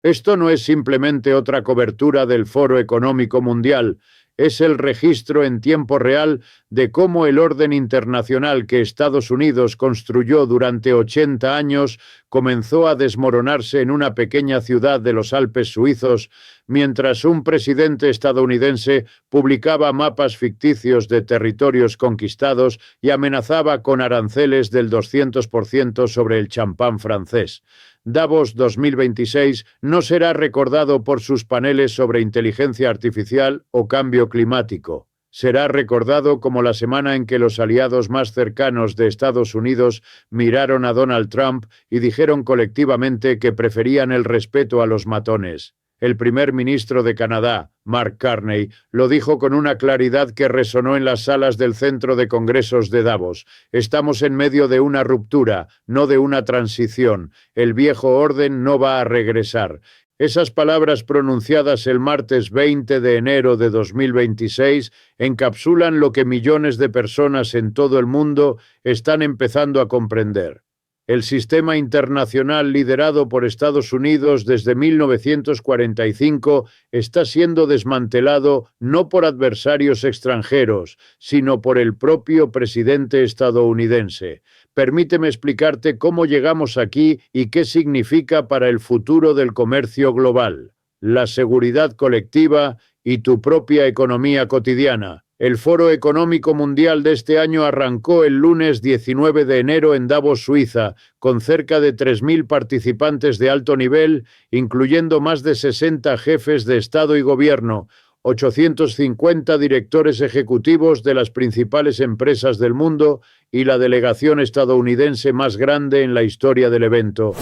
Esto no es simplemente otra cobertura del Foro Económico Mundial, es el registro en tiempo real de cómo el orden internacional que Estados Unidos construyó durante 80 años comenzó a desmoronarse en una pequeña ciudad de los Alpes suizos, mientras un presidente estadounidense publicaba mapas ficticios de territorios conquistados y amenazaba con aranceles del 200% sobre el champán francés. Davos 2026 no será recordado por sus paneles sobre inteligencia artificial o cambio climático. Será recordado como la semana en que los aliados más cercanos de Estados Unidos miraron a Donald Trump y dijeron colectivamente que preferían el respeto a los matones. El primer ministro de Canadá, Mark Carney, lo dijo con una claridad que resonó en las salas del Centro de Congresos de Davos. Estamos en medio de una ruptura, no de una transición. El viejo orden no va a regresar. Esas palabras pronunciadas el martes 20 de enero de 2026 encapsulan lo que millones de personas en todo el mundo están empezando a comprender. El sistema internacional liderado por Estados Unidos desde 1945 está siendo desmantelado no por adversarios extranjeros, sino por el propio presidente estadounidense. Permíteme explicarte cómo llegamos aquí y qué significa para el futuro del comercio global, la seguridad colectiva y tu propia economía cotidiana. El Foro Económico Mundial de este año arrancó el lunes 19 de enero en Davos, Suiza, con cerca de 3.000 participantes de alto nivel, incluyendo más de 60 jefes de Estado y Gobierno, 850 directores ejecutivos de las principales empresas del mundo y la delegación estadounidense más grande en la historia del evento.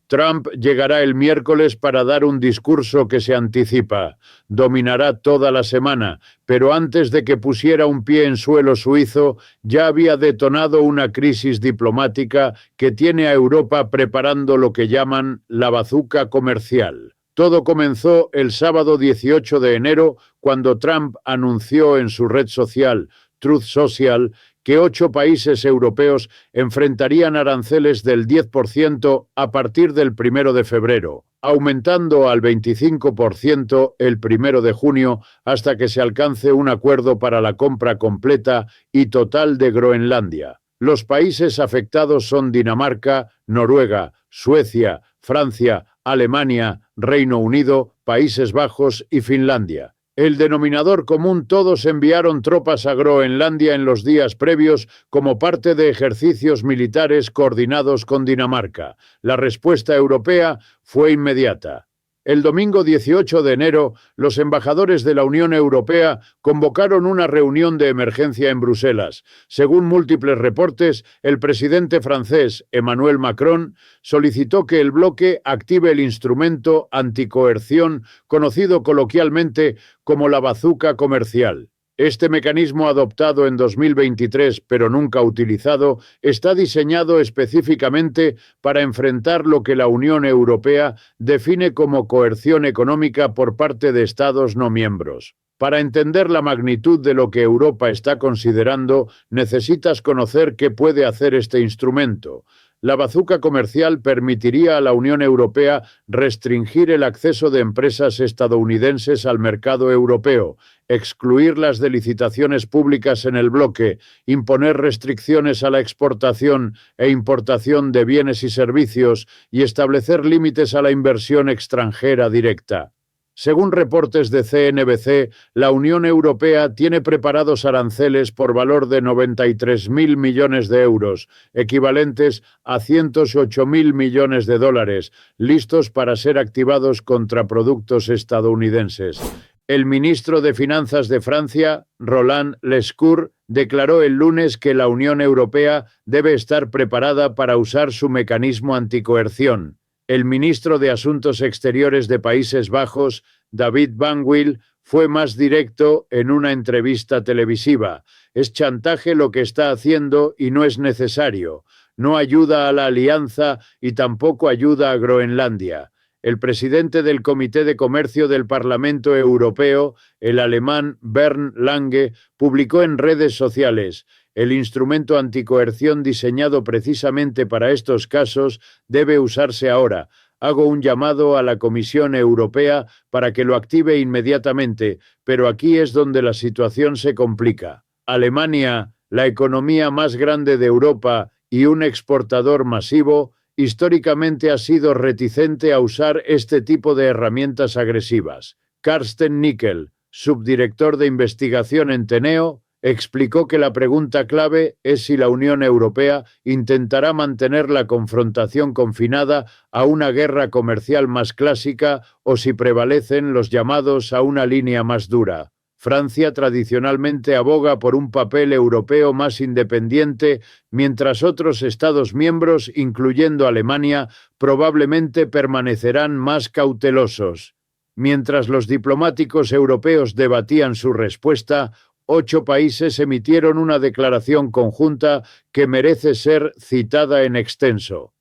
Trump llegará el miércoles para dar un discurso que se anticipa. Dominará toda la semana, pero antes de que pusiera un pie en suelo suizo, ya había detonado una crisis diplomática que tiene a Europa preparando lo que llaman la bazuca comercial. Todo comenzó el sábado 18 de enero, cuando Trump anunció en su red social, Truth Social, que 8 países europeos enfrentarían aranceles del 10% a partir del 1 de febrero, aumentando al 25% el 1 de junio hasta que se alcance un acuerdo para la compra completa y total de Groenlandia. Los países afectados son Dinamarca, Noruega, Suecia, Francia, Alemania, Reino Unido, Países Bajos y Finlandia. El denominador común: todos enviaron tropas a Groenlandia en los días previos como parte de ejercicios militares coordinados con Dinamarca. La respuesta europea fue inmediata. El domingo 18 de enero, los embajadores de la Unión Europea convocaron una reunión de emergencia en Bruselas. Según múltiples reportes, el presidente francés, Emmanuel Macron, solicitó que el bloque active el instrumento anticoerción conocido coloquialmente como la bazuca comercial. Este mecanismo, adoptado en 2023 pero nunca utilizado, está diseñado específicamente para enfrentar lo que la Unión Europea define como coerción económica por parte de Estados no miembros. Para entender la magnitud de lo que Europa está considerando, necesitas conocer qué puede hacer este instrumento. La bazuca comercial permitiría a la Unión Europea restringir el acceso de empresas estadounidenses al mercado europeo, excluirlas de licitaciones públicas en el bloque, imponer restricciones a la exportación e importación de bienes y servicios y establecer límites a la inversión extranjera directa. Según reportes de CNBC, la Unión Europea tiene preparados aranceles por valor de 93.000 millones de euros, equivalentes a 108.000 millones de dólares, listos para ser activados contra productos estadounidenses. El ministro de Finanzas de Francia, Roland Lescure, declaró el lunes que la Unión Europea debe estar preparada para usar su mecanismo anticoerción. El ministro de Asuntos Exteriores de Países Bajos, David Van Wil, fue más directo en una entrevista televisiva. Es chantaje lo que está haciendo y no es necesario. No ayuda a la alianza y tampoco ayuda a Groenlandia. El presidente del Comité de Comercio del Parlamento Europeo, el alemán Bernd Lange, publicó en redes sociales: el instrumento anticoerción diseñado precisamente para estos casos debe usarse ahora. Hago un llamado a la Comisión Europea para que lo active inmediatamente, pero aquí es donde la situación se complica. Alemania, la economía más grande de Europa y un exportador masivo, históricamente ha sido reticente a usar este tipo de herramientas agresivas. Carsten Nickel, subdirector de investigación en Teneo, explicó que la pregunta clave es si la Unión Europea intentará mantener la confrontación confinada a una guerra comercial más clásica o si prevalecen los llamados a una línea más dura. Francia tradicionalmente aboga por un papel europeo más independiente, mientras otros Estados miembros, incluyendo Alemania, probablemente permanecerán más cautelosos. Mientras los diplomáticos europeos debatían su respuesta, 8 países emitieron una declaración conjunta que merece ser citada en extenso.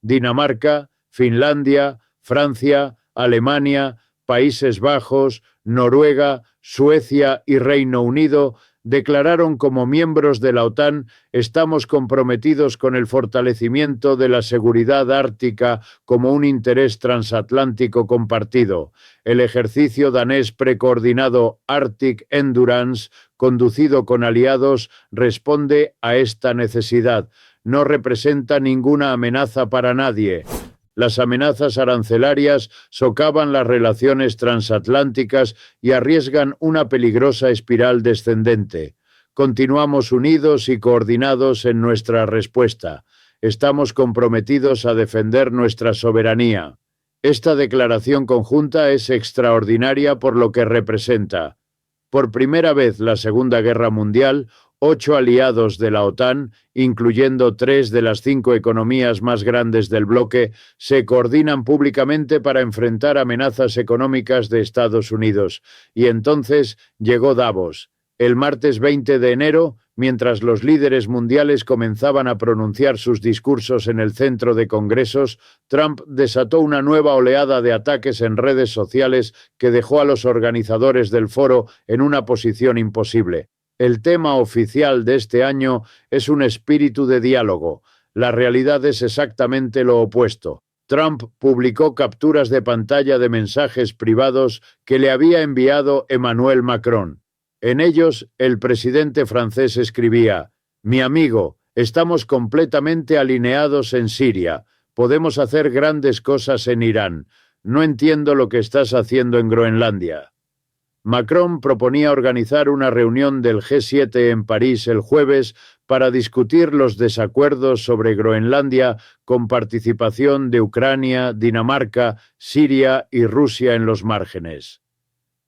Dinamarca, Finlandia, Francia, Alemania, Países Bajos, Noruega, Suecia y Reino Unido declararon como miembros de la OTAN: estamos comprometidos con el fortalecimiento de la seguridad ártica como un interés transatlántico compartido. El ejercicio danés precoordinado Arctic Endurance, conducido con aliados, responde a esta necesidad. No representa ninguna amenaza para nadie. Las amenazas arancelarias socavan las relaciones transatlánticas y arriesgan una peligrosa espiral descendente. Continuamos unidos y coordinados en nuestra respuesta. Estamos comprometidos a defender nuestra soberanía. Esta declaración conjunta es extraordinaria por lo que representa. Por primera vez la Segunda Guerra Mundial, 8 aliados de la OTAN, incluyendo 3 de las 5 economías más grandes del bloque, se coordinan públicamente para enfrentar amenazas económicas de Estados Unidos. Y entonces llegó Davos. El martes 20 de enero, mientras los líderes mundiales comenzaban a pronunciar sus discursos en el centro de congresos, Trump desató una nueva oleada de ataques en redes sociales que dejó a los organizadores del foro en una posición imposible. El tema oficial de este año es un espíritu de diálogo. La realidad es exactamente lo opuesto. Trump publicó capturas de pantalla de mensajes privados que le había enviado Emmanuel Macron. En ellos, el presidente francés escribía: «Mi amigo, estamos completamente alineados en Siria. Podemos hacer grandes cosas en Irán. No entiendo lo que estás haciendo en Groenlandia». Macron proponía organizar una reunión del G7 en París el jueves para discutir los desacuerdos sobre Groenlandia con participación de Ucrania, Dinamarca, Siria y Rusia en los márgenes.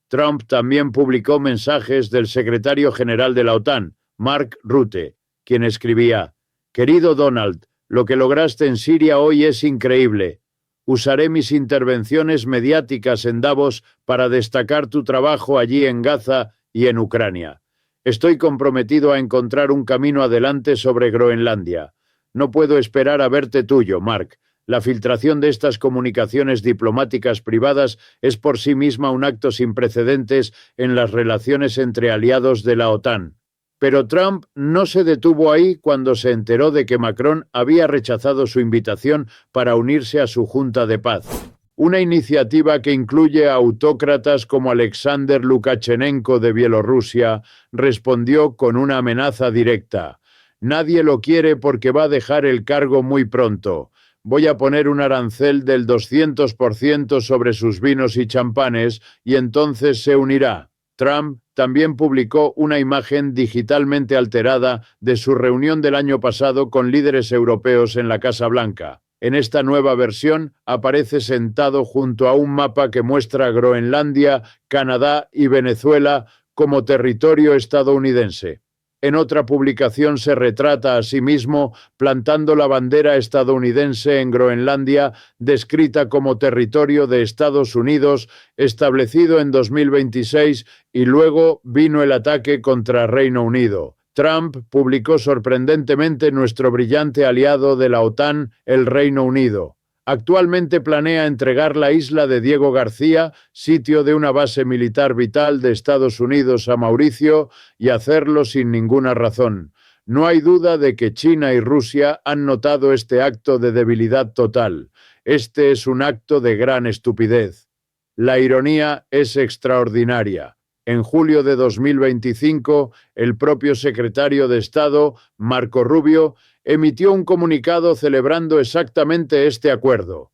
Trump también publicó mensajes del secretario general de la OTAN, Mark Rutte, quien escribía: «Querido Donald, lo que lograste en Siria hoy es increíble. Usaré mis intervenciones mediáticas en Davos para destacar tu trabajo allí en Gaza y en Ucrania. Estoy comprometido a encontrar un camino adelante sobre Groenlandia. No puedo esperar a verte tuyo, Mark. La filtración de estas comunicaciones diplomáticas privadas es por sí misma un acto sin precedentes en las relaciones entre aliados de la OTAN». Pero Trump no se detuvo ahí cuando se enteró de que Macron había rechazado su invitación para unirse a su Junta de Paz. Una iniciativa que incluye a autócratas como Alexander Lukashenko de Bielorrusia respondió con una amenaza directa: «Nadie lo quiere porque va a dejar el cargo muy pronto. Voy a poner un arancel del 200% sobre sus vinos y champanes y entonces se unirá». Trump también publicó una imagen digitalmente alterada de su reunión del año pasado con líderes europeos en la Casa Blanca. En esta nueva versión aparece sentado junto a un mapa que muestra Groenlandia, Canadá y Venezuela como territorio estadounidense. En otra publicación se retrata a sí mismo plantando la bandera estadounidense en Groenlandia, descrita como territorio de Estados Unidos, establecido en 2026, y luego vino el ataque contra Reino Unido. Trump publicó sorprendentemente nuestro brillante aliado de la OTAN, el Reino Unido. Actualmente planea entregar la isla de Diego García, sitio de una base militar vital de Estados Unidos, a Mauricio, y hacerlo sin ninguna razón. No hay duda de que China y Rusia han notado este acto de debilidad total. Este es un acto de gran estupidez. La ironía es extraordinaria. En julio de 2025, el propio secretario de Estado, Marco Rubio, emitió un comunicado celebrando exactamente este acuerdo.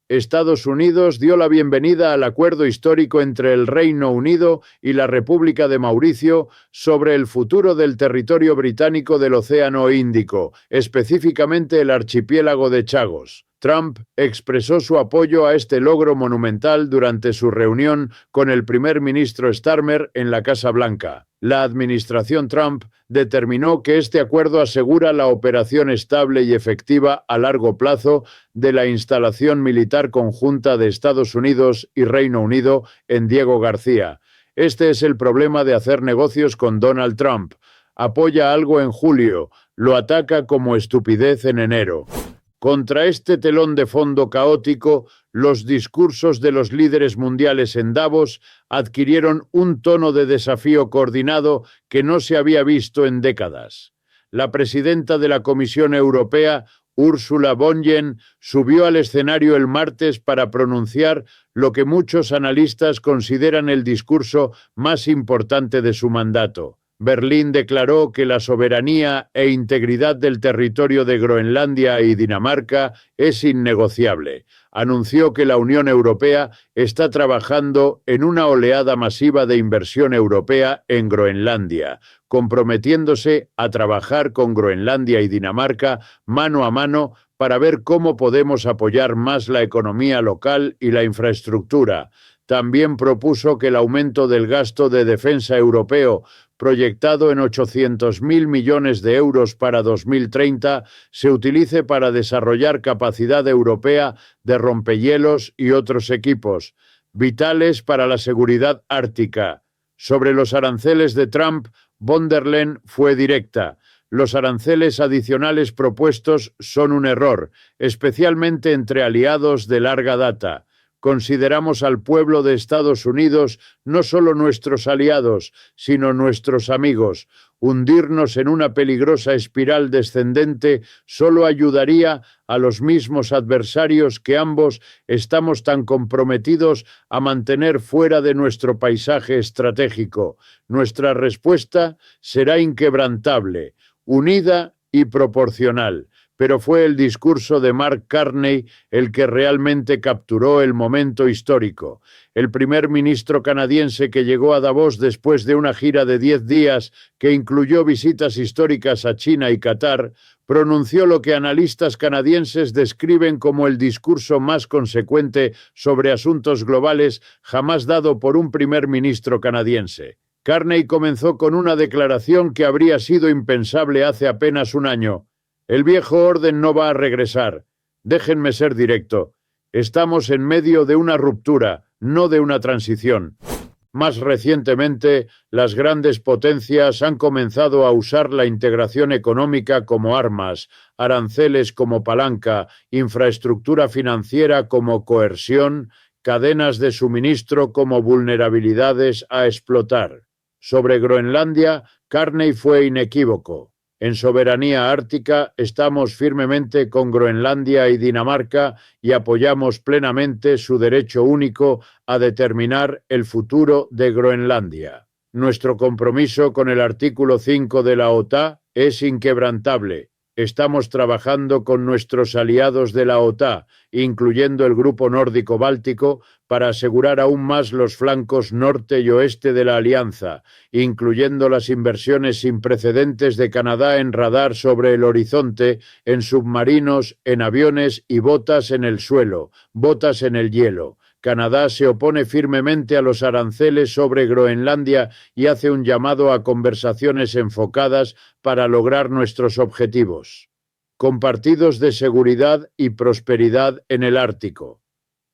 Estados Unidos dio la bienvenida al acuerdo histórico entre el Reino Unido y la República de Mauricio sobre el futuro del territorio británico del Océano Índico, específicamente el archipiélago de Chagos. Trump expresó su apoyo a este logro monumental durante su reunión con el primer ministro Starmer en la Casa Blanca. La administración Trump determinó que este acuerdo asegura la operación estable y efectiva a largo plazo de la instalación militar conjunta de Estados Unidos y Reino Unido en Diego García. Este es el problema de hacer negocios con Donald Trump. Apoya algo en julio, lo ataca como estupidez en enero. Contra este telón de fondo caótico, los discursos de los líderes mundiales en Davos adquirieron un tono de desafío coordinado que no se había visto en décadas. La presidenta de la Comisión Europea, Ursula von der Leyen, subió al escenario el martes para pronunciar lo que muchos analistas consideran el discurso más importante de su mandato. Berlín declaró que la soberanía e integridad del territorio de Groenlandia y Dinamarca es innegociable. Anunció que la Unión Europea está trabajando en una oleada masiva de inversión europea en Groenlandia, comprometiéndose a trabajar con Groenlandia y Dinamarca mano a mano para ver cómo podemos apoyar más la economía local y la infraestructura. También propuso que el aumento del gasto de defensa europeo, proyectado en 800.000 millones de euros para 2030, se utilice para desarrollar capacidad europea de rompehielos y otros equipos, vitales para la seguridad ártica. Sobre los aranceles de Trump, von der Leyen fue directa. Los aranceles adicionales propuestos son un error, especialmente entre aliados de larga data. Consideramos al pueblo de Estados Unidos no solo nuestros aliados, sino nuestros amigos. Hundirnos en una peligrosa espiral descendente solo ayudaría a los mismos adversarios que ambos estamos tan comprometidos a mantener fuera de nuestro paisaje estratégico. Nuestra respuesta será inquebrantable, unida y proporcional. Pero fue el discurso de Mark Carney el que realmente capturó el momento histórico. El primer ministro canadiense que llegó a Davos después de una gira de 10 días que incluyó visitas históricas a China y Qatar, pronunció lo que analistas canadienses describen como el discurso más consecuente sobre asuntos globales jamás dado por un primer ministro canadiense. Carney comenzó con una declaración que habría sido impensable hace apenas un año. El viejo orden no va a regresar. Déjenme ser directo. Estamos en medio de una ruptura, no de una transición. Más recientemente, las grandes potencias han comenzado a usar la integración económica como armas, aranceles como palanca, infraestructura financiera como coerción, cadenas de suministro como vulnerabilidades a explotar. Sobre Groenlandia, Carney fue inequívoco. En soberanía ártica estamos firmemente con Groenlandia y Dinamarca y apoyamos plenamente su derecho único a determinar el futuro de Groenlandia. Nuestro compromiso con el artículo 5 de la OTAN es inquebrantable. Estamos trabajando con nuestros aliados de la OTAN, incluyendo el Grupo Nórdico Báltico, para asegurar aún más los flancos norte y oeste de la alianza, incluyendo las inversiones sin precedentes de Canadá en radar sobre el horizonte, en submarinos, en aviones y botas en el suelo, botas en el hielo. Canadá se opone firmemente a los aranceles sobre Groenlandia y hace un llamado a conversaciones enfocadas para lograr nuestros objetivos compartidos de seguridad y prosperidad en el Ártico.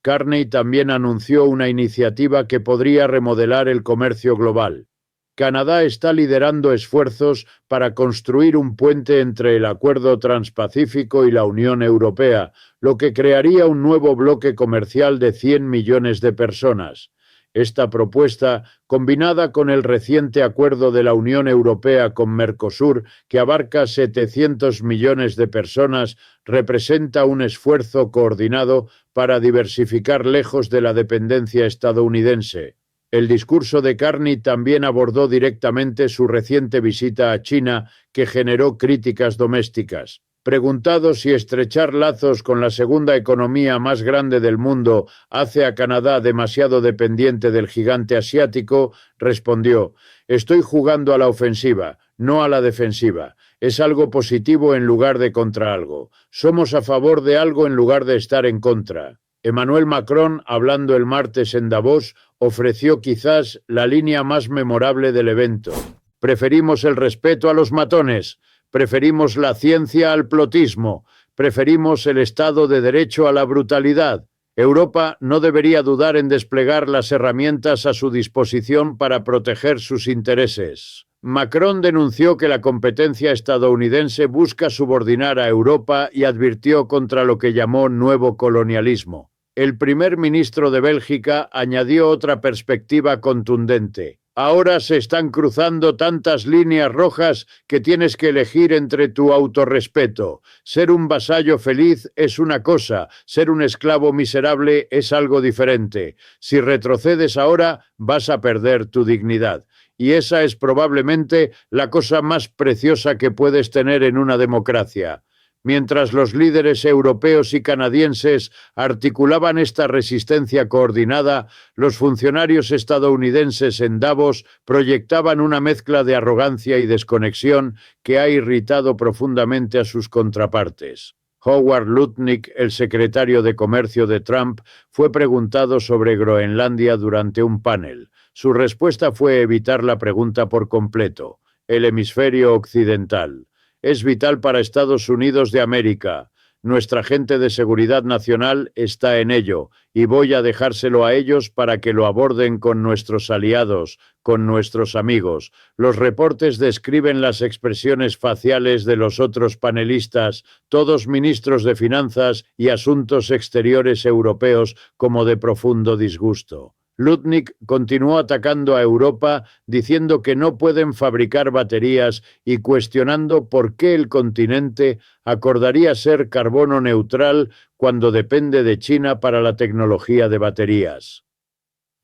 Carney también anunció una iniciativa que podría remodelar el comercio global. Canadá está liderando esfuerzos para construir un puente entre el Acuerdo Transpacífico y la Unión Europea, lo que crearía un nuevo bloque comercial de 100 millones de personas. Esta propuesta, combinada con el reciente acuerdo de la Unión Europea con Mercosur, que abarca 700 millones de personas, representa un esfuerzo coordinado para diversificar lejos de la dependencia estadounidense. El discurso de Carney también abordó directamente su reciente visita a China, que generó críticas domésticas. Preguntado si estrechar lazos con la segunda economía más grande del mundo hace a Canadá demasiado dependiente del gigante asiático, respondió: «Estoy jugando a la ofensiva, no a la defensiva. Es algo positivo en lugar de contra algo. Somos a favor de algo en lugar de estar en contra». Emmanuel Macron, hablando el martes en Davos, ofreció quizás la línea más memorable del evento. «Preferimos el respeto a los matones. Preferimos la ciencia al plotismo. Preferimos el Estado de Derecho a la brutalidad. Europa no debería dudar en desplegar las herramientas a su disposición para proteger sus intereses». Macron denunció que la competencia estadounidense busca subordinar a Europa y advirtió contra lo que llamó nuevo colonialismo. El primer ministro de Bélgica añadió otra perspectiva contundente. «Ahora se están cruzando tantas líneas rojas que tienes que elegir entre tu autorrespeto. Ser un vasallo feliz es una cosa, ser un esclavo miserable es algo diferente. Si retrocedes ahora, vas a perder tu dignidad. Y esa es probablemente la cosa más preciosa que puedes tener en una democracia». Mientras los líderes europeos y canadienses articulaban esta resistencia coordinada, los funcionarios estadounidenses en Davos proyectaban una mezcla de arrogancia y desconexión que ha irritado profundamente a sus contrapartes. Howard Lutnick, el secretario de Comercio de Trump, fue preguntado sobre Groenlandia durante un panel. Su respuesta fue evitar la pregunta por completo. El hemisferio occidental es vital para Estados Unidos de América. Nuestra gente de seguridad nacional está en ello, y voy a dejárselo a ellos para que lo aborden con nuestros aliados, con nuestros amigos. Los reportes describen las expresiones faciales de los otros panelistas, todos ministros de Finanzas y Asuntos Exteriores europeos, como de profundo disgusto. Lutnick continuó atacando a Europa diciendo que no pueden fabricar baterías y cuestionando por qué el continente acordaría ser carbono neutral cuando depende de China para la tecnología de baterías.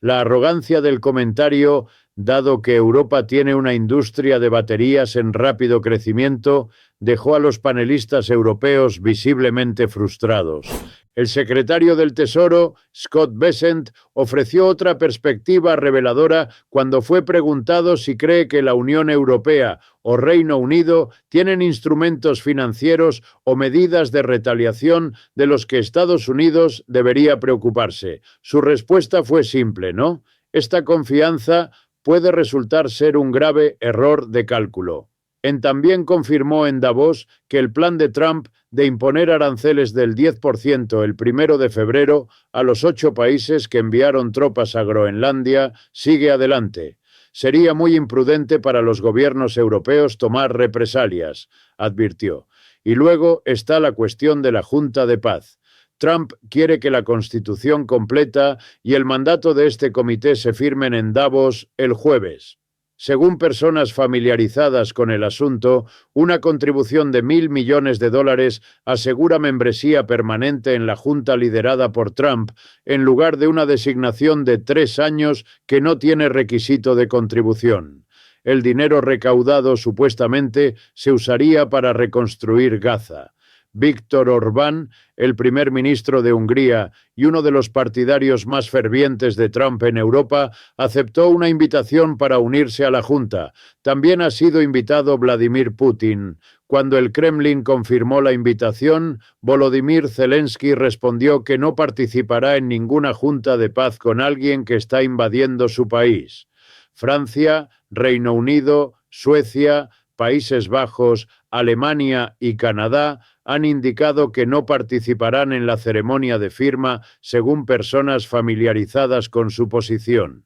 La arrogancia del comentario, dado que Europa tiene una industria de baterías en rápido crecimiento, dejó a los panelistas europeos visiblemente frustrados. El secretario del Tesoro, Scott Bessent, ofreció otra perspectiva reveladora cuando fue preguntado si cree que la Unión Europea o Reino Unido tienen instrumentos financieros o medidas de retaliación de los que Estados Unidos debería preocuparse. Su respuesta fue simple, ¿no? Esta confianza puede resultar ser un grave error de cálculo. También confirmó en Davos que el plan de Trump de imponer aranceles del 10% el 1 de febrero a los 8 países que enviaron tropas a Groenlandia sigue adelante. Sería muy imprudente para los gobiernos europeos tomar represalias, advirtió. Y luego está la cuestión de la Junta de Paz. Trump quiere que la Constitución completa y el mandato de este comité se firmen en Davos el jueves. Según personas familiarizadas con el asunto, una contribución de $1.000 millones asegura membresía permanente en la Junta liderada por Trump, en lugar de una designación de 3 años que no tiene requisito de contribución. El dinero recaudado supuestamente se usaría para reconstruir Gaza. Viktor Orbán, el primer ministro de Hungría y uno de los partidarios más fervientes de Trump en Europa, aceptó una invitación para unirse a la Junta. También ha sido invitado Vladimir Putin. Cuando el Kremlin confirmó la invitación, Volodymyr Zelensky respondió que no participará en ninguna junta de paz con alguien que está invadiendo su país. Francia, Reino Unido, Suecia, Países Bajos, Alemania y Canadá han indicado que no participarán en la ceremonia de firma, según personas familiarizadas con su posición.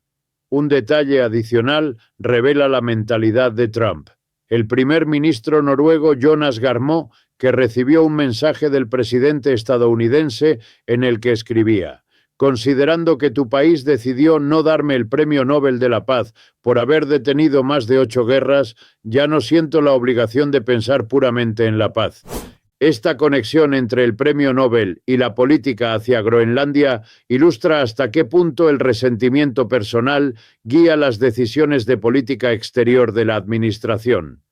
Un detalle adicional revela la mentalidad de Trump. El primer ministro noruego Jonas Gahr Støre, que recibió un mensaje del presidente estadounidense en el que escribía: Considerando que tu país decidió no darme el Premio Nobel de la Paz por haber detenido más de 8 guerras, ya no siento la obligación de pensar puramente en la paz. Esta conexión entre el Premio Nobel y la política hacia Groenlandia ilustra hasta qué punto el resentimiento personal guía las decisiones de política exterior de la administración.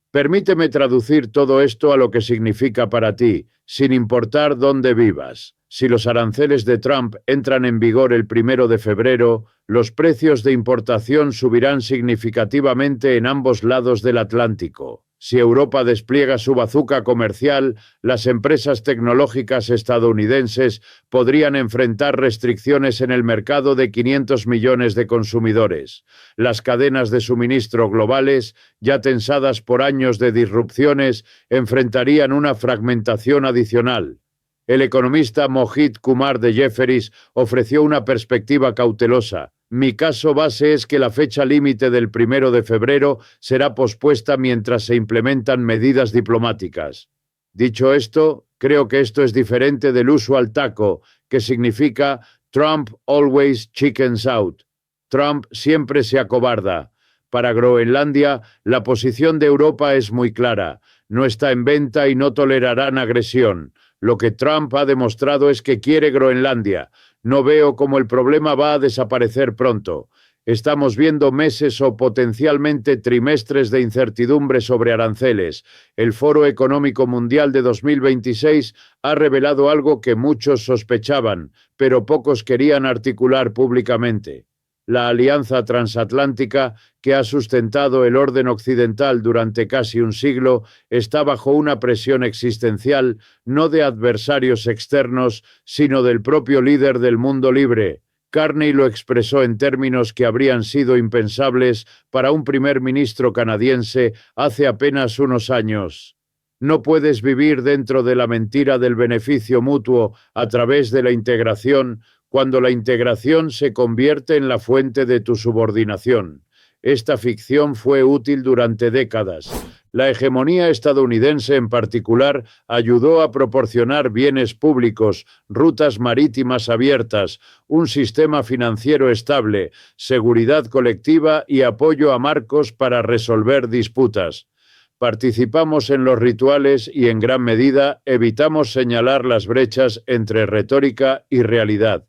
Permíteme traducir todo esto a lo que significa para ti, sin importar dónde vivas. Si los aranceles de Trump entran en vigor el 1 de febrero, los precios de importación subirán significativamente en ambos lados del Atlántico. Si Europa despliega su bazuca comercial, las empresas tecnológicas estadounidenses podrían enfrentar restricciones en el mercado de 500 millones de consumidores. Las cadenas de suministro globales, ya tensadas por años de disrupciones, enfrentarían una fragmentación adicional. El economista Mohit Kumar de Jefferies ofreció una perspectiva cautelosa. Mi caso base es que la fecha límite del 1 de febrero será pospuesta mientras se implementan medidas diplomáticas. Dicho esto, creo que esto es diferente del usual taco, que significa Trump always chickens out. Trump siempre se acobarda. Para Groenlandia, la posición de Europa es muy clara. No está en venta y no tolerarán agresión. Lo que Trump ha demostrado es que quiere Groenlandia. No veo cómo el problema va a desaparecer pronto. Estamos viendo meses o potencialmente trimestres de incertidumbre sobre aranceles. El Foro Económico Mundial de 2026 ha revelado algo que muchos sospechaban, pero pocos querían articular públicamente. La alianza transatlántica, que ha sustentado el orden occidental durante casi un siglo, está bajo una presión existencial, no de adversarios externos, sino del propio líder del mundo libre. Carney lo expresó en términos que habrían sido impensables para un primer ministro canadiense hace apenas unos años. No puedes vivir dentro de la mentira del beneficio mutuo a través de la integración, cuando la integración se convierte en la fuente de tu subordinación. Esta ficción fue útil durante décadas. La hegemonía estadounidense en particular ayudó a proporcionar bienes públicos, rutas marítimas abiertas, un sistema financiero estable, seguridad colectiva y apoyo a marcos para resolver disputas. Participamos en los rituales y en gran medida evitamos señalar las brechas entre retórica y realidad.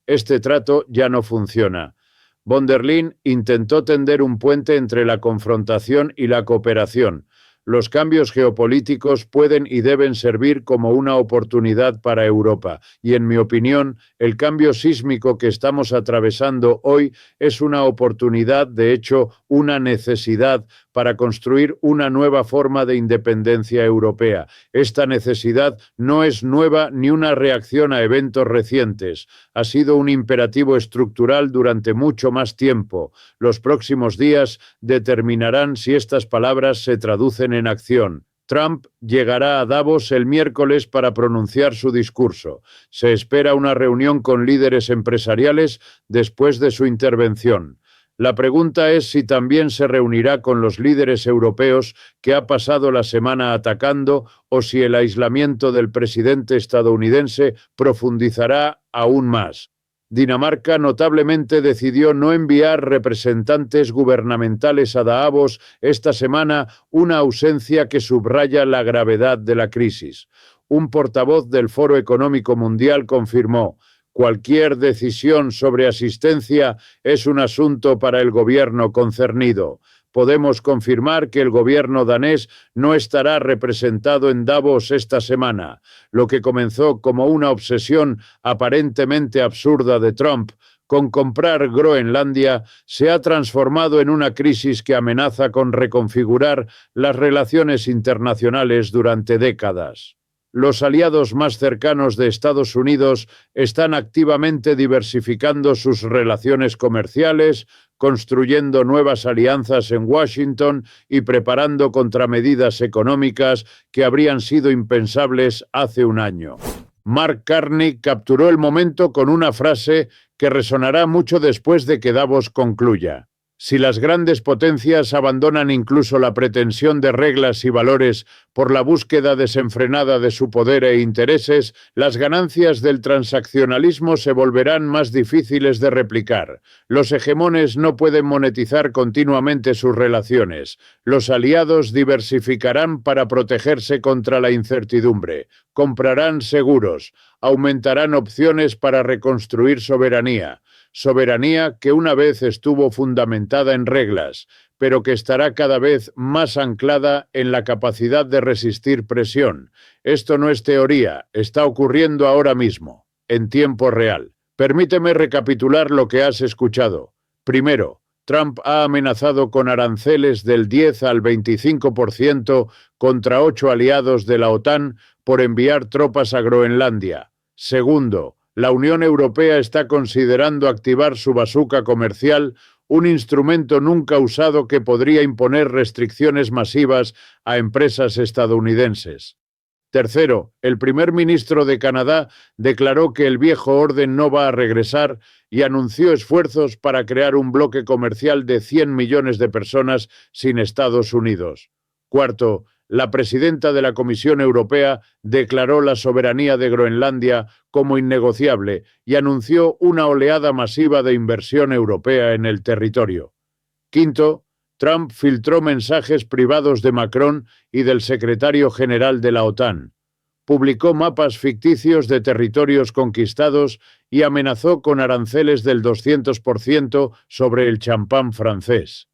Este trato ya no funciona. Von der Leyen intentó tender un puente entre la confrontación y la cooperación. Los cambios geopolíticos pueden y deben servir como una oportunidad para Europa, y en mi opinión, el cambio sísmico que estamos atravesando hoy es una oportunidad, de hecho, una necesidad para construir una nueva forma de independencia europea. Esta necesidad no es nueva ni una reacción a eventos recientes. Ha sido un imperativo estructural durante mucho más tiempo. Los próximos días determinarán si estas palabras se traducen en acción. Trump llegará a Davos el miércoles para pronunciar su discurso. Se espera una reunión con líderes empresariales después de su intervención. La pregunta es si también se reunirá con los líderes europeos que ha pasado la semana atacando o si el aislamiento del presidente estadounidense profundizará aún más. Dinamarca notablemente decidió no enviar representantes gubernamentales a Davos esta semana, una ausencia que subraya la gravedad de la crisis. Un portavoz del Foro Económico Mundial confirmó: cualquier decisión sobre asistencia es un asunto para el gobierno concernido. Podemos confirmar que el gobierno danés no estará representado en Davos esta semana. Lo que comenzó como una obsesión aparentemente absurda de Trump con comprar Groenlandia se ha transformado en una crisis que amenaza con reconfigurar las relaciones internacionales durante décadas. Los aliados más cercanos de Estados Unidos están activamente diversificando sus relaciones comerciales, construyendo nuevas alianzas en Washington y preparando contramedidas económicas que habrían sido impensables hace un año. Mark Carney capturó el momento con una frase que resonará mucho después de que Davos concluya. Si las grandes potencias abandonan incluso la pretensión de reglas y valores por la búsqueda desenfrenada de su poder e intereses, las ganancias del transaccionalismo se volverán más difíciles de replicar. Los hegemones no pueden monetizar continuamente sus relaciones. Los aliados diversificarán para protegerse contra la incertidumbre. Comprarán seguros. Aumentarán opciones para reconstruir soberanía. Soberanía que una vez estuvo fundamentada en reglas, pero que estará cada vez más anclada en la capacidad de resistir presión. Esto no es teoría, está ocurriendo ahora mismo, en tiempo real. Permíteme recapitular lo que has escuchado. Primero, Trump ha amenazado con aranceles del 10 al 25% contra 8 aliados de la OTAN por enviar tropas a Groenlandia. Segundo, la Unión Europea está considerando activar su bazuca comercial, un instrumento nunca usado que podría imponer restricciones masivas a empresas estadounidenses. Tercero, el primer ministro de Canadá declaró que el viejo orden no va a regresar y anunció esfuerzos para crear un bloque comercial de 100 millones de personas sin Estados Unidos. Cuarto, la presidenta de la Comisión Europea declaró la soberanía de Groenlandia como innegociable y anunció una oleada masiva de inversión europea en el territorio. Quinto, Trump filtró mensajes privados de Macron y del secretario general de la OTAN. Publicó mapas ficticios de territorios conquistados y amenazó con aranceles del 200% sobre el champán francés.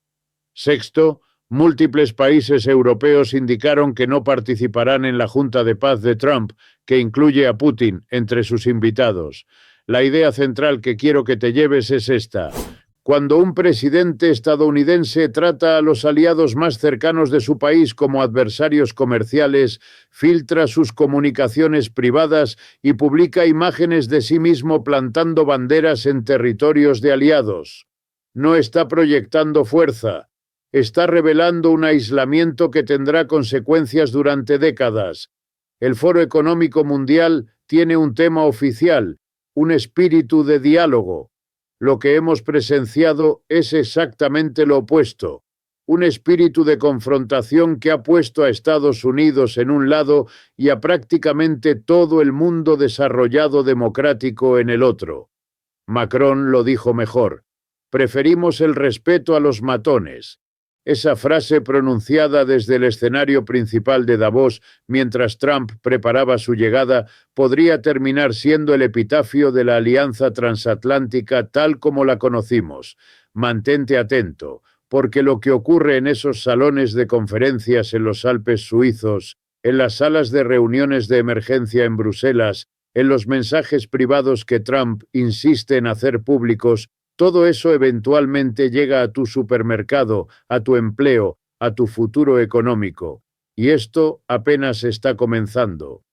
Sexto, múltiples países europeos indicaron que no participarán en la Junta de Paz de Trump, que incluye a Putin entre sus invitados. La idea central que quiero que te lleves es esta. Cuando un presidente estadounidense trata a los aliados más cercanos de su país como adversarios comerciales, filtra sus comunicaciones privadas y publica imágenes de sí mismo plantando banderas en territorios de aliados. No está proyectando fuerza. Está revelando un aislamiento que tendrá consecuencias durante décadas. El Foro Económico Mundial tiene un tema oficial, un espíritu de diálogo. Lo que hemos presenciado es exactamente lo opuesto. Un espíritu de confrontación que ha puesto a Estados Unidos en un lado y a prácticamente todo el mundo desarrollado democrático en el otro. Macron lo dijo mejor. Preferimos el respeto a los matones. Esa frase pronunciada desde el escenario principal de Davos mientras Trump preparaba su llegada podría terminar siendo el epitafio de la alianza transatlántica tal como la conocimos. Mantente atento, porque lo que ocurre en esos salones de conferencias en los Alpes suizos, en las salas de reuniones de emergencia en Bruselas, en los mensajes privados que Trump insiste en hacer públicos, todo eso eventualmente llega a tu supermercado, a tu empleo, a tu futuro económico. Y esto apenas está comenzando.